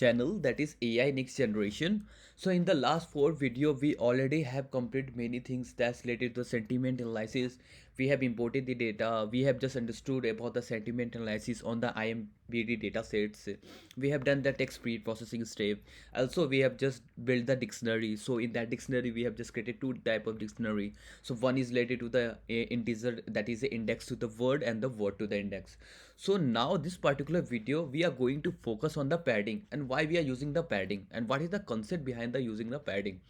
channel, that is AI next generation. So in the last four video we already have completed many things that's related to sentiment analysis. We have imported the data, we have just understood about the sentiment analysis on the IMBD data sets. We have done the text pre-processing step. Also we have just built the dictionary. So in that dictionary we have just created two type of dictionary. So one is related to the integer, that is the index to the word, and the word to the index. So now this particular video we are going to focus on the padding and why we are using the padding and what is the concept behind the using the padding.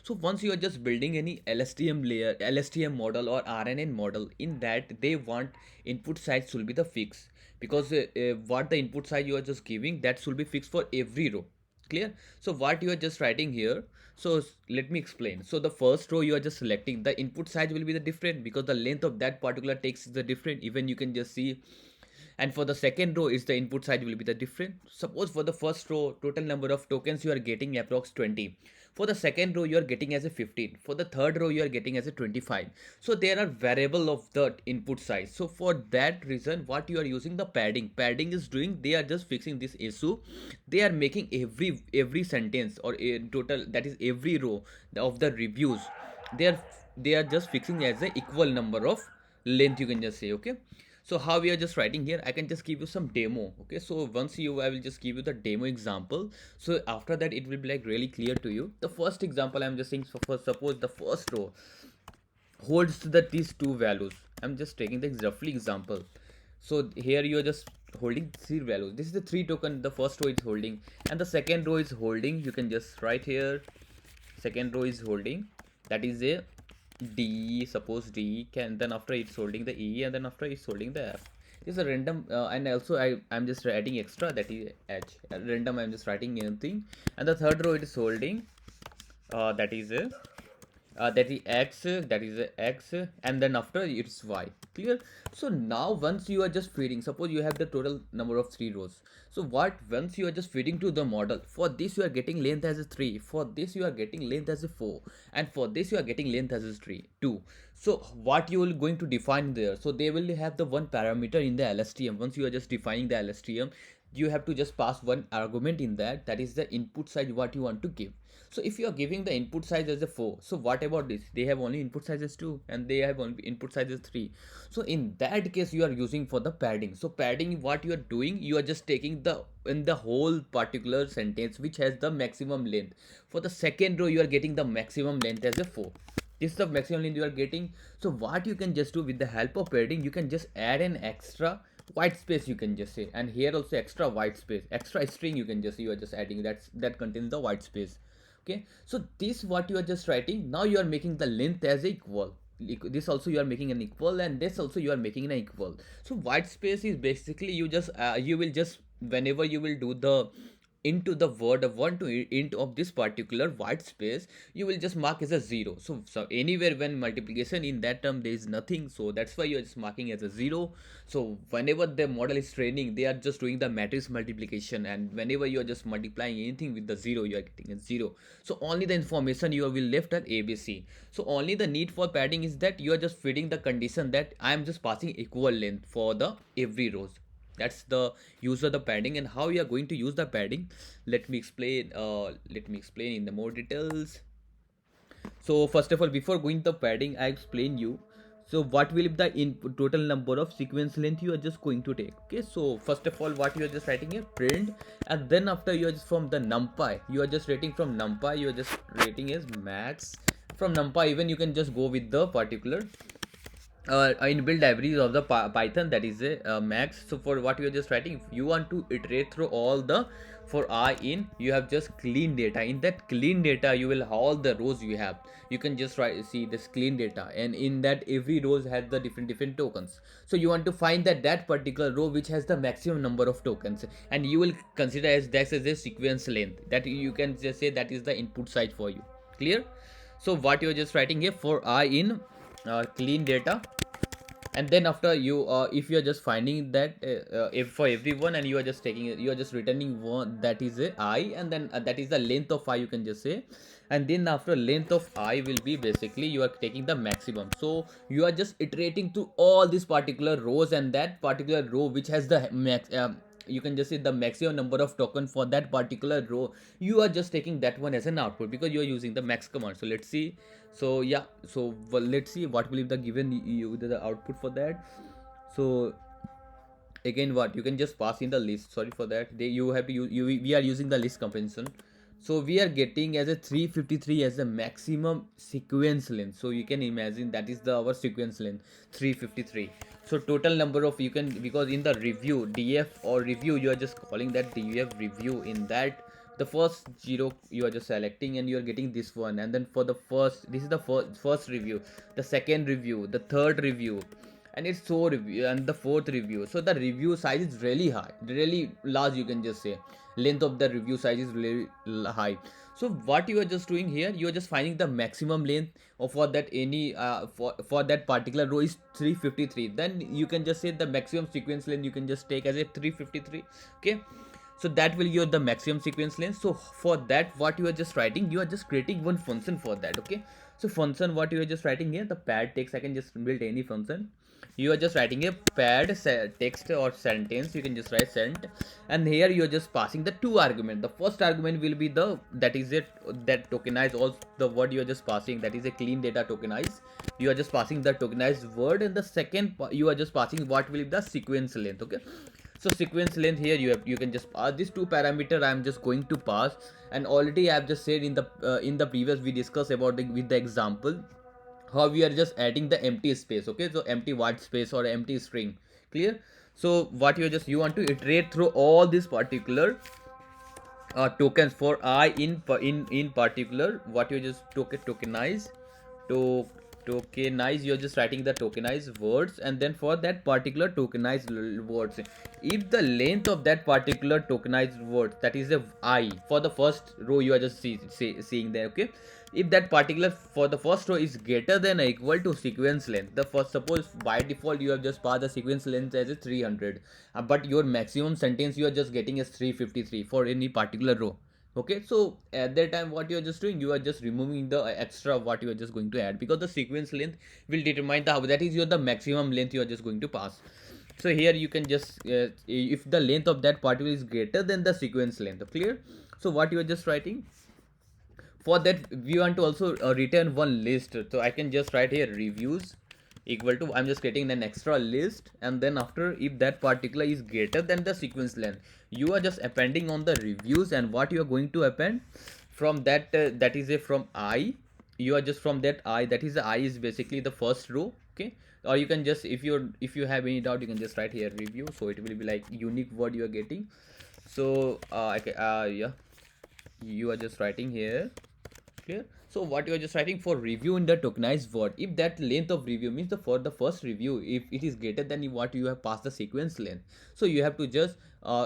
So once you are just building any LSTM layer, LSTM model or RNN model, in that they want input size should be the fix, because what the input size you are just giving, that should be fixed for every row. Clear? So what you are just writing here, so let me explain. So the first row you are just selecting, the input size will be the different because the length of that particular text is the different, even you can just see. And for the second row is the input side will be the different. Suppose for the first row total number of tokens you are getting approx 20. For the second row you are getting as a 15. For the third row you are getting as a 25. So there are variable of the input size. So for that reason what you are using the padding. Padding is doing, they are just fixing this issue. They are making every sentence or in total, that is every row of the reviews, they are they are just fixing as a equal number of length, you can just say. Okay, so how we are just writing here, I can just give you some demo. Okay, so once you, I will just give you the demo example. So after that it will be like really clear to you. The first example I'm just saying, so for suppose the first row holds these two values. I'm just taking the roughly example. So here you are just holding three values. This is the three token the first row is holding, and the second row is holding, you can just write here, second row is holding, that is a D, suppose D can, then after it's holding the E, and then after it's holding the F. It's a random and also I'm just writing extra, that is H. Random, I'm just writing anything. And the third row it is holding, that is a that is X, that is a X, and then after it's Y. Clear? So now once you are just feeding, suppose you have the total number of three rows. So what, once you are just feeding to the model, for this you are getting length as a 3, for this you are getting length as a 4, and for this you are getting length as a 2. So what you will going to define there, so they will have the one parameter in the LSTM. Once you are just defining the LSTM, you have to just pass one argument in that, that is the input size what you want to give. So if you are giving the input size as a 4, so what about this, they have only input size as 2 and they have only input size as 3. So in that case you are using for the padding. So padding, what you are doing, you are just taking the, in the whole particular sentence which has the maximum length, for the second row you are getting the maximum length as a 4. This is the maximum length you are getting. So what you can just do with the help of padding, you can just add an extra white space, you can just say, and here also extra white space, extra string, you can just, you are just adding that contains the white space. Okay, so this what you are just writing, now you are making the length as equal. This also you are making an equal, and this also you are making an equal. So white space is basically you just you will just, whenever you will do the into the word of one to int of this particular white space, you will just mark as a 0. So anywhere when multiplication in that term there is nothing, so that's why you are just marking as a 0. So whenever the model is training, they are just doing the matrix multiplication, and whenever you are just multiplying anything with the 0, you are getting a 0. So only the information you will left at ABC. So only the need for padding is that you are just fitting the condition that I am just passing equal length for the every rows. That's the use of the padding. And how you are going to use the padding, let me explain in the more details. So first of all, before going to padding, I explain you, so what will be the input total number of sequence length you are just going to take. Okay, so first of all, what you are just writing here, print, and then after you are just from the numpy, you are just rating from numpy, you are just rating as max. From numpy, even you can just go with the particular inbuilt libraries of the Python, that is a max. So for what you are just writing, if you want to iterate through all the, for I in, you have just clean data. In that clean data you will have all the rows you have, you can just write, see this clean data, and in that every rows has the different tokens. So you want to find that particular row which has the maximum number of tokens, and you will consider as that as a sequence length, that you can just say that is the input size for you. Clear? So what you are just writing here, for I in clean data, and then after you if you are just finding that if for everyone, and you are just taking, you are just returning one, that is a I, and then that is the length of I, you can just say. And then after length of I will be basically you are taking the maximum. So you are just iterating to all these particular rows, and that particular row which has the max you can just say the maximum number of token for that particular row, you are just taking that one as an output because you are using the max command. So let's see. So yeah, so well, let's see what will be the given you the output for that. So again, what you can just pass in the list, sorry for that, you have to we are using the list comprehension. So we are getting as a 353 as the maximum sequence length. So you can imagine that is the our sequence length 353. So total number of, you can, because in the review df or review, you are just calling that df review. In that, the first zero you are just selecting and you are getting this one, and then for the first, this is the first review, the second review, the third review, and it's so review, and the fourth review. So the review size is really high, really large, you can just say. Length of the review size is really high. So what you are just doing here, you are just finding the maximum length of for that any for that particular row is 353. Then you can just say the maximum sequence length you can just take as a 353. Okay, so that will give you the maximum sequence length. So for that, what you are just writing, you are just creating one function for that. Okay, so function what you are just writing here, the pad text, I can just build any function. You are just writing a pad text or sentence, you can just write sent, and here you are just passing the two argument. The first argument will be the, that is it, that tokenize all the word you are just passing, that is a clean data tokenize. You are just passing the tokenized word, and the second you are just passing what will be the sequence length. Okay, so sequence length here you can just pass these two parameter. I am just going to pass, and already I have just said in the previous we discussed about with the example how we are just adding the empty space. Okay, so empty white space or empty string, clear. So what you want to iterate through all these particular tokens for I in particular, what you just tokenize to tokenize, you're just writing the tokenized words, and then for that particular tokenized words, if the length of that particular tokenized word, that is a I for the first row you are just seeing there. Okay, if that particular for the first row is greater than or equal to sequence length, the first, suppose by default you have just passed the sequence length as a 300, but your maximum sentence you are just getting as 353 for any particular row. Okay, so at that time what you are just doing, you are just removing the extra what you are just going to add, because the sequence length will determine the, that is your the maximum length you are just going to pass. So here you can just if the length of that particle is greater than the sequence length, clear. So what you are just writing, for that we want to also return one list. So I can just write here reviews equal to, I'm just getting an extra list, and then after, if that particular is greater than the sequence length, you are just appending on the reviews. And what you are going to append from that, that is a from I, you are just from that I, that is the I is basically the first row. Okay, or you can just, if you have any doubt, you can just write here review, so it will be like unique word you are getting. So yeah, you are just writing here, clear. So what you are just writing for review in the tokenized word, if that length of review means the for the first review, if it is greater than what you have passed the sequence length, so you have to just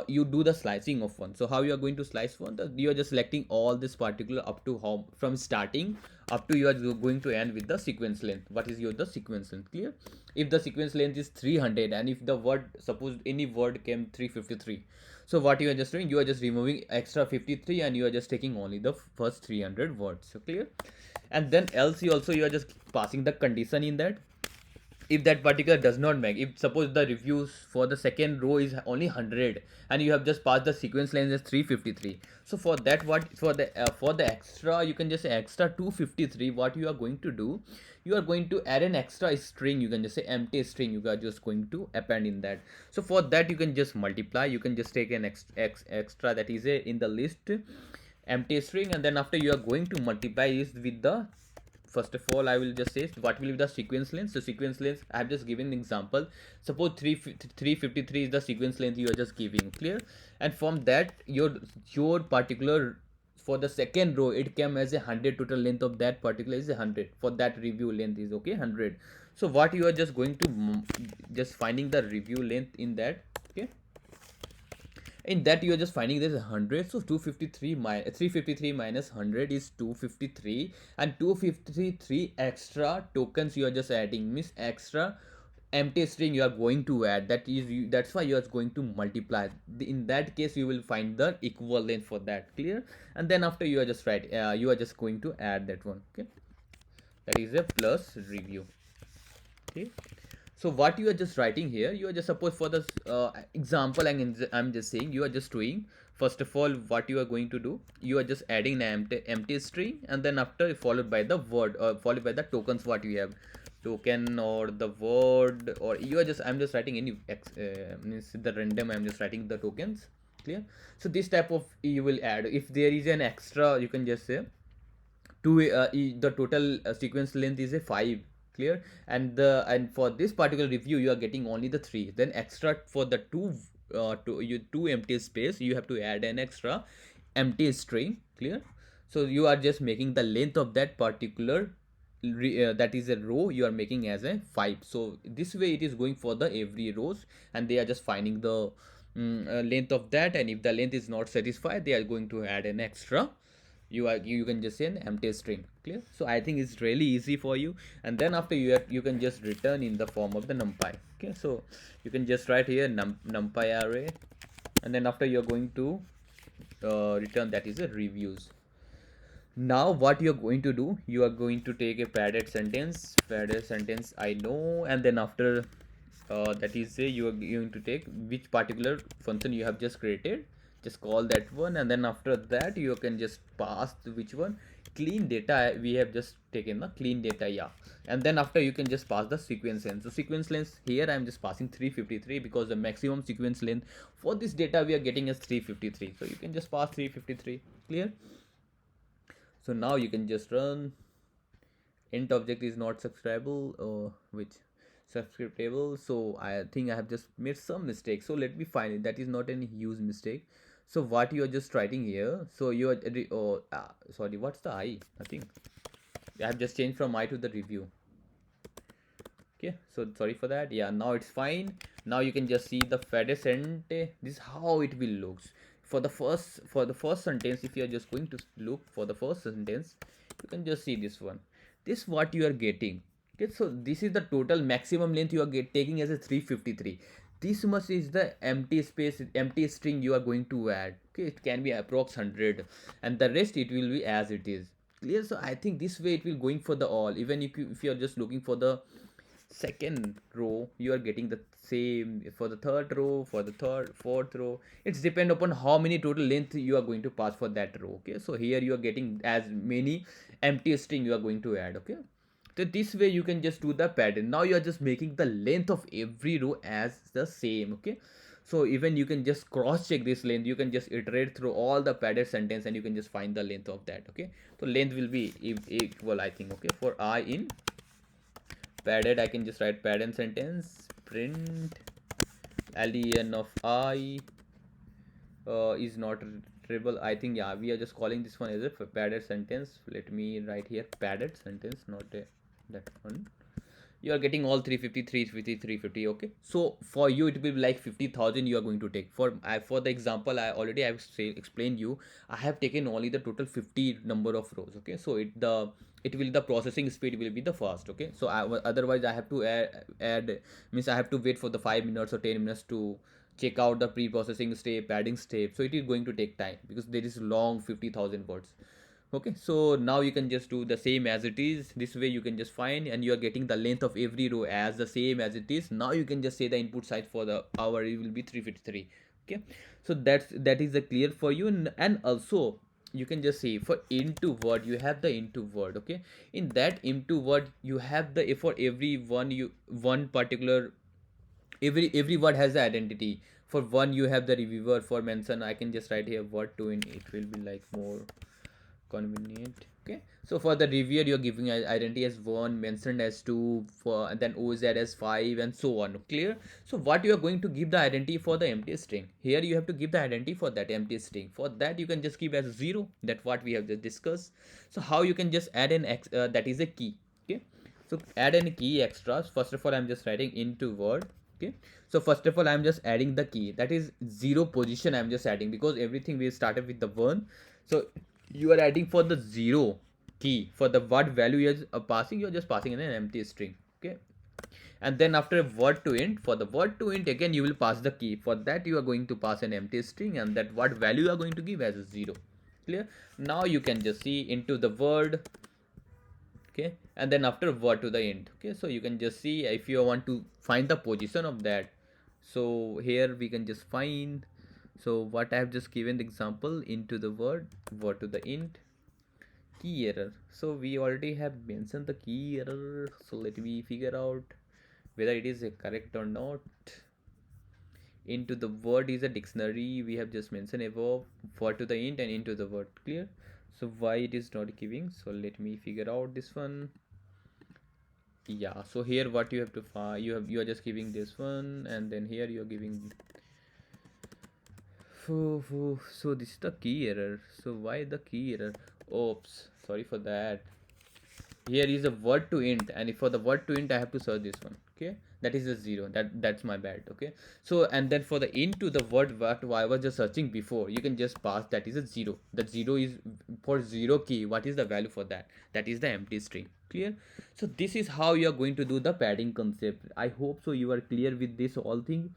you do the slicing of one. So how you are going to slice one, you are just selecting all this particular up to how from starting up to you are going to end with the sequence length. What is your the sequence length, clear. If the sequence length is 300, and if the word, suppose any word came 353, so what you are just doing, you are just removing extra 53 and you are just taking only the first 300 words. So clear. And then else you also, you are just passing the condition in that, if that particular does not make, if suppose the reviews for the second row is only 100 and you have just passed the sequence length as 353, so for that, what for the extra, you can just say extra 253, what you are going to do, you are going to add an extra string, you can just say empty string, you are just going to append in that. So for that you can just multiply, you can just take an extra, that is a in the list empty string, and then after you are going to multiply is with the, first of all I will just say what will be the sequence length. So sequence length, I have just given an example, suppose 353 is the sequence length you are just giving, clear. And from that, your particular, for the second row it came as 100, total length of that particular is 100, for that review length is okay 100. So what you are just going to just finding the review length in that. Okay, in that you are just finding there's 100, so 253 minus 353 minus 100 is 253, and 253 extra tokens you are just adding, means extra empty string you are going to add, that is that's why you are going to multiply. In that case you will find the equivalent for that, clear. And then after you are just you are just going to add that one. Okay, that is a plus review. Okay, So what you are just writing here, you are just, suppose for this example, I'm just saying, you are just doing, first of all, what you are going to do, you are just adding an empty string, and then after followed by the word, followed by the tokens what you have, token or the word, or you are just, I'm just writing any means the random, I'm just writing the tokens. Clear? So this type of you will add. If there is an extra, you can just say the total sequence length is a 5. Clear? And for this particular review you are getting only the 3, then extra for the two empty space, you have to add an extra empty string. Clear? So you are just making the length of that particular that is a row, you are making as a 5. So this way it is going for the every rows, and they are just finding the length of that, and if the length is not satisfied, they are going to add an extra, you can just say an empty string. Clear? So I think it's really easy for you, and then after you can just return in the form of the numpy. Okay, so you can just write here numpy array, and then after you're going to return that is a reviews. Now what you're going to do, you are going to take a padded sentence I know, and then after that is say you are going to take which particular function you have just created, just call that one, and then after that you can just pass which one, clean data, we have just taken the clean data, yeah, and then after you can just pass the sequence length. So sequence length here I'm just passing 353 because the maximum sequence length for this data we are getting is 353, so you can just pass 353. Clear? So now you can just run int object is not subscribable, which subscriptable. So I think I have just made some mistake, so let me find it. That is not any huge mistake. So what you are just writing here, so you are sorry, what's the I think I have just changed from I to the review. Okay, so sorry for that. Yeah, now it's fine. Now you can just see the fadded sentence. This is how it will looks for the first sentence. If you are just going to look for the first sentence, you can just see this one. This what you are getting. Okay, so this is the total maximum length you are taking as a 353. This much is the empty space, empty string you are going to add. Okay, it can be approx 100, and the rest it will be as it is. Clear? So I think this way it will going for the all. Even if you are just looking for the second row, you are getting the same for the third row, for the fourth row. It's depend upon how many total length you are going to pass for that row. Okay, so here you are getting as many empty string you are going to add. Okay, so this way you can just do the pattern. Now you are just making the length of every row as the same. Okay, so even you can just cross check this length, you can just iterate through all the padded sentence and you can just find the length of that. Okay, so length will be equal, I think. Okay, for I in padded, I can just write padded sentence print len of I is not retrievable. I think, yeah, we are just calling this one as a padded sentence. Let me write here padded sentence, not that one. You are getting all 350, 350. Okay, so for you it will be like 50,000 you are going to take. For the example I already have explained you, I have taken only the total 50 number of rows. Okay, so the processing speed will be the fast. Okay, so otherwise I have to add means I have to wait for the 5 minutes or 10 minutes to check out the pre-processing step, padding step. So it is going to take time because there is long 50,000 words. Okay, so now you can just do the same as it is. This way you can just find, and you are getting the length of every row as the same as it is. Now you can just say the input size for the hour, it will be 353. Okay, so that is the clear for you. And also you can just say for into word, you have the into word. Okay, in that into word you have the, for every one particular, every word has the identity. For one you have the reviewer. For mention I can just write here word to in, it will be like more convenient. Okay, so for the reviewer you're giving identity as 1, mentioned as 2, for, and then oz as 5, and so on. Clear? So what you are going to give the identity for the empty string, here you have to give the identity for that empty string. For that you can just give as 0, that what we have just discussed. So how you can just add an that is a key. Okay, so add an key extras. First of all I'm just writing into word. Okay, so first of all I'm just adding the key, that is 0 position I'm just adding, because everything we started with the 1. So you are adding for the 0 key. For the what value you are passing, you are just passing in an empty string. Okay, and then after word to int, for the word to int again you will pass the key. For that you are going to pass an empty string, and that what value you are going to give as a 0. Clear? Now you can just see into the word. okay, and then after word to the end. Okay, so you can just see if you want to find the position of that. So here we can just find, so what I have just given the example, into the word to the int, key error. So we already have mentioned the key error, so let me figure out whether it is correct or not. Into the word is a dictionary, we have just mentioned above, word to the int and into the word. Clear? So why it is not giving, so let me figure out this one. Yeah, so here what you have to find, you are just giving this one, and then here you are giving. So this is the key error. So why the key error? Oops, sorry for that. Here is a word to int, and for the word to int I have to search this one. Okay, that is a 0. That's my bad. Okay, so and then for the int to the word what I was just searching before, you can just pass that is a 0. That 0 is for 0 key. What is the value for that? That is the empty string. Clear? So this is how you are going to do the padding concept. I hope so you are clear with this all thing.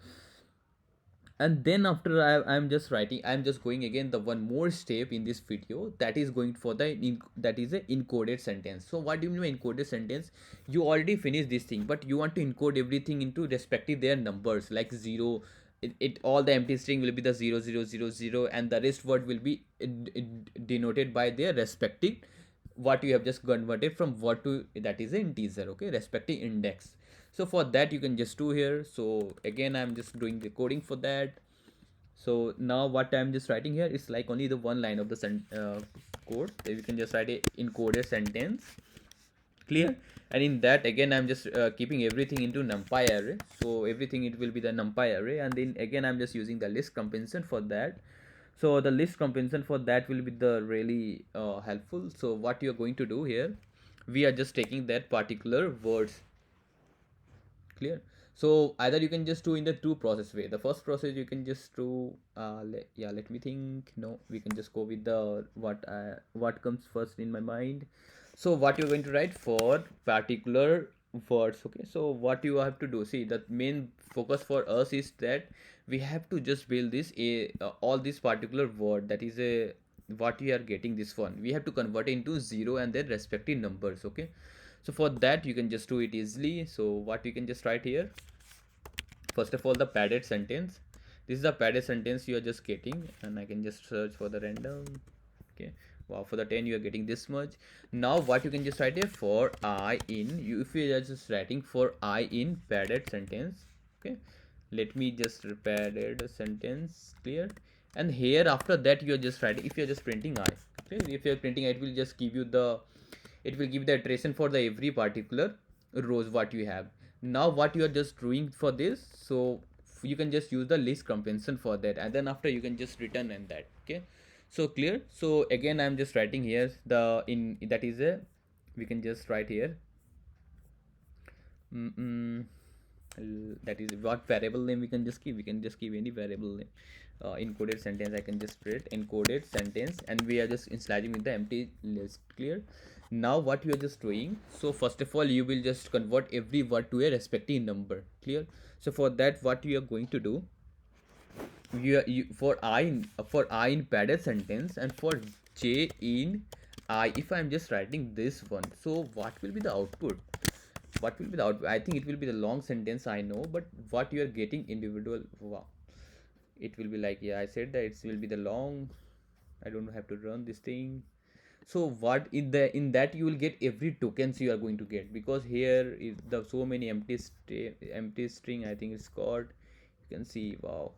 And then after I'm just writing, I'm just going again the one more step in this video, that is going for the that is a encoded sentence. So what do you mean encoded sentence? You already finished this thing, but you want to encode everything into respective their numbers, like 0, it all the empty string will be the 0000, and the rest word will be denoted by their respective, what you have just converted from word to, that is an integer, okay, respective index. So for that you can just do here. So again I'm just doing the coding for that. So now what I'm just writing here is like only the one line of the code. So you can just write a encoded sentence. Clear? And in that again I'm just keeping everything into numpy array. So everything, it will be the numpy array, and then again I'm just using the list comparison for that. So the list comparison for that will be the really helpful. So what you are going to do here, we are just taking that particular words. Clear? So either you can just do in the two process way. The first process you can just do let me think. No, we can just go with the what comes first in my mind. So what you're going to write for particular words. Okay, so what you have to do, see, the main focus for us is that we have to just build this all this particular word, that is a what we are getting this one, we have to convert it into 0 and then respective numbers. Okay, so for that you can just do it easily. So what you can just write here, first of all, the padded sentence. This is the padded sentence you are just getting, and I can just search for the random. Okay, wow, for the 10 you are getting this much. Now what you can just write here, for I in, you if you are just writing for I in padded sentence. Okay, let me just padded sentence. Clear? And here after that you are just writing, if you are just printing I. Okay, if you are printing I, it will just give you the, it will give the iteration for the every particular rows what you have. Now what you are just doing for this, so you can just use the list comparison for that, and then after you can just return and that. Okay, so clear? So again I'm just writing here the in, that is a, we can just write here that is what variable name we can just give, we can just give any variable name. Encoded sentence, I can just print encoded sentence, and we are just initializing with the empty list. Clear? Now what you are just doing, so first of all you will just convert every word to a respective number. Clear? So for that what you are going to do, you for I in padded sentence, and for j in I, if I'm just writing this one, so what will be the output? What will be the output? I think it will be the long sentence, I know, but what you are getting individual, wow, it will be like, yeah, I said that it will be the long, I don't have to run this thing. So what in that you will get every tokens you are going to get, because here is the so many empty string, I think it's called, you can see, wow,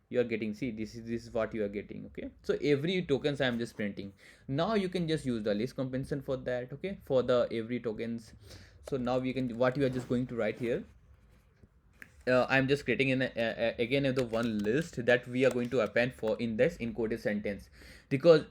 you are getting, see, this is what you are getting. Okay, so every tokens I am just printing. Now you can just use the list comparison for that. Okay, for the every tokens. So now we can, what you are just going to write here, I'm just creating in again the one list that we are going to append for in this encoded sentence, because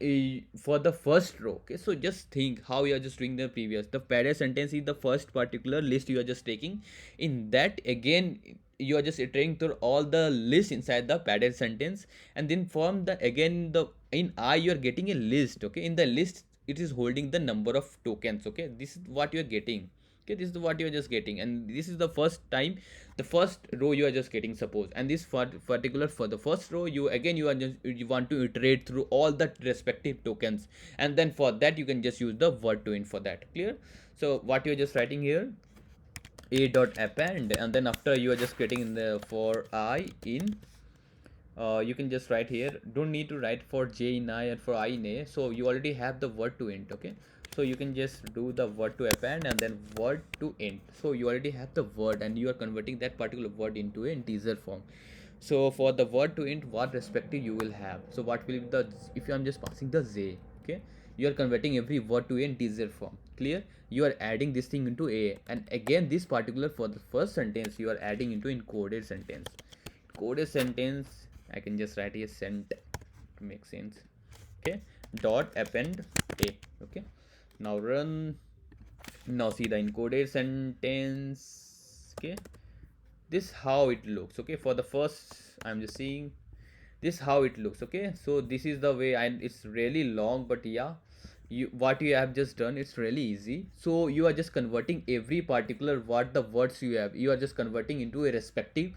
for the first row. Okay, so just think how you are just doing the previous, the padded sentence is the first particular list you are just taking. In that again you are just iterating through all the list inside the padded sentence, and then from the again the in I you are getting a list. Okay, in the list it is holding the number of tokens. Okay, this is what you are getting. Okay, this is what you are just getting, and this is the first time, the first row you are just getting, suppose, and this particular for the first row, you are just, you want to iterate through all the respective tokens, and then for that you can just use the word to int for that. Clear? So what you're just writing here, a dot append, and then after you are just creating in the for I in, you can just write here, don't need to write for j in I and for I in a, so you already have the word to int. Okay, so you can just do the word to append and then word to int, so you already have the word and you are converting that particular word into an integer form. So for the word to int, what respective you will have, so what will be the, if I'm just passing the z, okay, you are converting every word to an integer form. Clear? You are adding this thing into a, and again this particular for the first sentence you are adding into encoded sentence. Coded sentence, I can just write here sent to make sense. Okay, dot append a. Okay, now run. Now see the encoded sentence. Okay, this how it looks. Okay, for the first, I'm just seeing this how it looks. Okay, so this is the way, and it's really long, but yeah, you, what you have just done, it's really easy. So you are just converting every particular what the words you have, you are just converting into a respective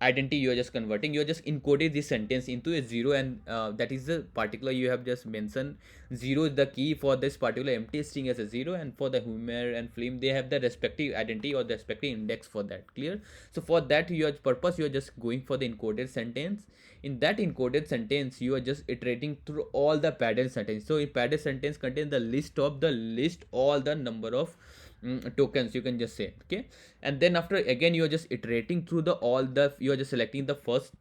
identity. You are just converting, you are just encoding this sentence into a zero, and that is the particular you have just mentioned. Zero is the key for this particular empty string as a zero, and for the humor and film they have the respective identity or the respective index for that. Clear? So for that your purpose, you are just going for the encoded sentence. In that encoded sentence you are just iterating through all the padded sentence. So in padded sentence contain the list of the list all the number of tokens, you can just say. Okay, and then after again you are just iterating through the all the, you are just selecting the first,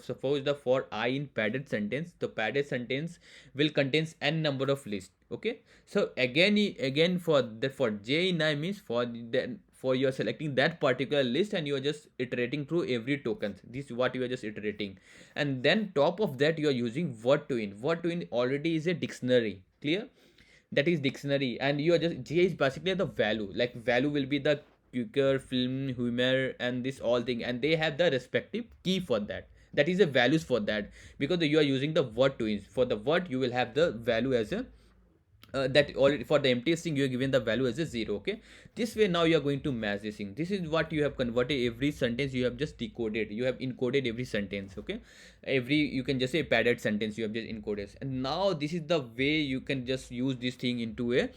suppose the for I in padded sentence, the padded sentence will contains n number of list. Okay, so again for the for j in I means for then for you are selecting that particular list and you are just iterating through every token. This is what you are just iterating, and then top of that you are using word to int. Word to int already is a dictionary. Clear? That is dictionary, and you are just, j is basically the value, like value will be the quicker, film, humor, and this all thing, and they have the respective key for that. That is the values for that, because you are using the word to int. For the word you will have the value as a that already for the empty string you are given the value as a zero. Okay, this way now you are going to match this thing. This is what you have converted every sentence, you have just decoded, you have encoded every sentence. Okay, every, you can just say padded sentence you have just encoded, and now this is the way you can just use this thing into a,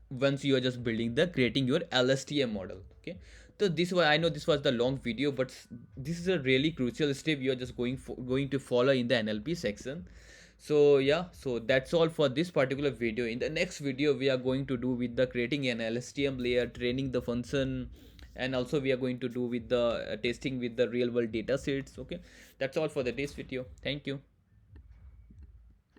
once you are just building the creating your LSTM model. Okay, so this was, I know this was the long video, but this is a really crucial step you are just going to follow in the NLP section. So yeah, so that's all for this particular video. In the next video we are going to do with the creating an LSTM layer, training the function, and also we are going to do with the testing with the real world data sets. Okay, that's all for the this video. Thank you.